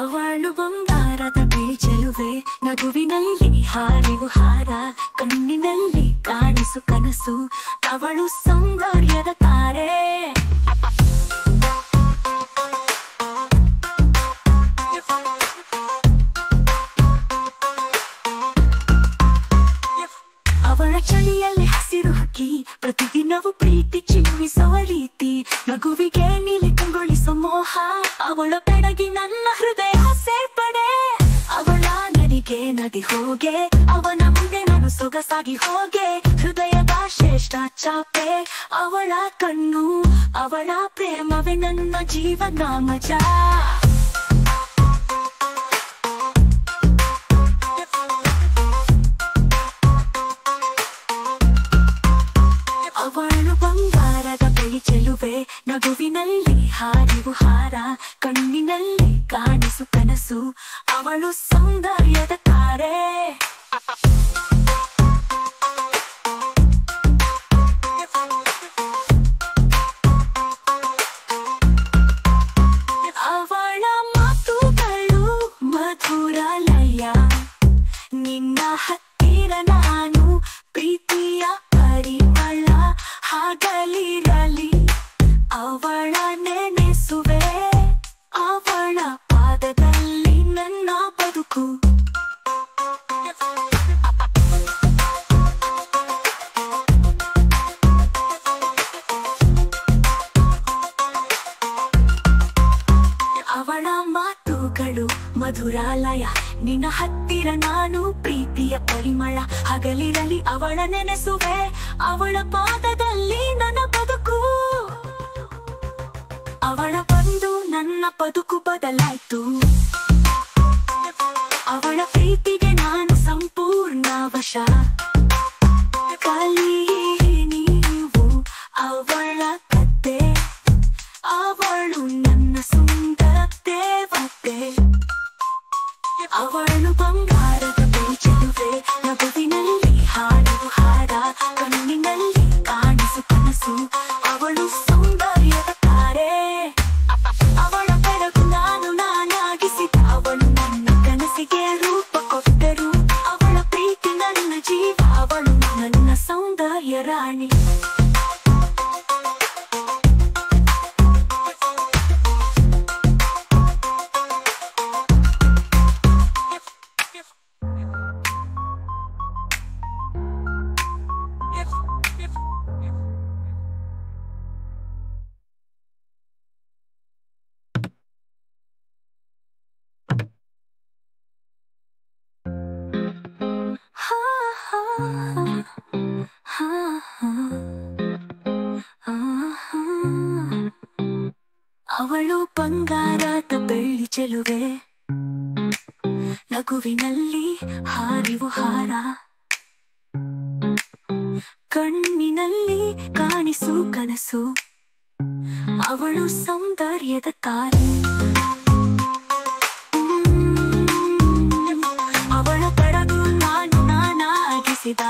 ಅವಳು ಬಂಗಾರದ ಬೇಜಲುವೆ, ನಗುವಿನಲ್ಲಿ ಹಾರಿವು ಹಾರ, ಕಣ್ಣಿನಲ್ಲಿ ಕಾಣಿಸು ಕನಸು, ಅವಳು ಸೌಂದರ್ಯದ ತಾರೆ. ಅವಳ ಚಳಿಯಲ್ಲಿ ಹಸಿರು ಹಕ್ಕಿ, ಪ್ರತಿದಿನವೂ ಪ್ರೀತಿ ಚಿಮ್ಮಿಸುವ ರೀತಿ, ನಗುವಿಗೆ ನೀಲಿ ಕಂಗೊಳಿಸೋ ಮೋಹ, ಅವಳ ಬೆಳಗಿ ನನ್ನ ಹೃದಯ ಸೇರ್ಪಡೆ. ಅವಳ ನಡಿಗೆ ನದಿ ಹೋಗೆ, ಅವನ ಮುಂದೆ ನಾನು ಸೊಗಸಾಗಿ ಹೋಗೆ, ಹೃದಯದ ಶ್ರೇಷ್ಠ ಚಾಪೆ ಅವಳ ಕಣ್ಣು, ಅವಳ ಪ್ರೇಮವೇ ನನ್ನ ಜೀವನ ಮಜಾ. ಅವಳು ಬಂಗಾರದ ಬಳಿ ಚೆಲುವೆ, ನಗುವಿನಲ್ಲಿ ಹಾರಿವು ಹಾರ, ಕಣ್ಣಿನಲ್ಲಿ ಕಾಣಿಸು ಕನಸು, ಅವಳು ಸೌಂದರ್ಯದ ತಾರೆ. ಅವಳ ಮಾತುಗಳು ಮಧುರ ಲಯ, ನಿನ್ನ ಹತ್ತಿರ ನಾನು ಪ್ರೀತಿಯ ಪರಿಮಳ, ಹಾಗಲಿರಲಿ ಅವಳ ನೆನೆಸುವೆ, ಅವಳ ಪಾದದಲ್ಲಿ ನನ್ನ ಬದುಕು. ಅವಳ ಮಾತುಗಳು ಮಧುರಾಲಯ, ನಿನ್ನ ಹತ್ತಿರ ನಾನು ಪ್ರೀತಿಯ ಪರಿಮಳ, ಹಗಲಿರಲಿ ಅವಳ ನೆನೆಸುವೆ, ಅವಳ ಪಾದದಲ್ಲಿ ನನ್ನ ಬದುಕು. ಅವಳ ಬಂದು ನನ್ನ ಬದುಕು ಬದಲಾಯ್ತು, ಅವಳ ಪ್ರೀತಿಗೆ ನಾನು ಸಂಪೂರ್ಣ ವಶ. ಕಲಿ ನೀವು ಅವಳ ಕತೆ, ಅವಳು ನನ್ನ ಸುಂದರ ದೇವತೆ. ಅವಳು ಬಂಗಾರದ ಬೇಜಲುವೆ, ನಗುವಿನಲ್ಲಿ ಹಾಡುವ ಹಾರ, ಕಣ್ಣಿನಲ್ಲಿ ಕಾಣಿಸು ಕನಸು, ಅವಳು ಸೌಂದರ್ಯದ ತಾರೆ. ಅವಳ ಬೆಳಕು ನಾನು ನಾನಾಗಿಸಿದ, ಅವಳು ನನ್ನ ಕನಸಿಗೆ ರೂಪ ಕೊಟ್ಟರು, ಅವಳ ಪ್ರೀತಿ ನನ್ನ ಜೀವ, ಅವಳು ನನ್ನ ಸೌಂದರ್ಯ ರಾಣಿ. ಅವಳು ಬಂಗಾರದ ಬೆಳ್ಳಿ ಚೆಲುವೆ, ನಗುವಿನಲ್ಲಿ ಹಾರಿವು ಹಾರ, ಕಣ್ಣಿನಲ್ಲಿ ಕಾಣಿಸು ಕನಸು, ಅವಳು ಸೌಂದರ್ಯದ ತಾರೆ. ಅವಳ ಬೆಳಗು ನಾನು ನಾನಾಗಿಸಿದ,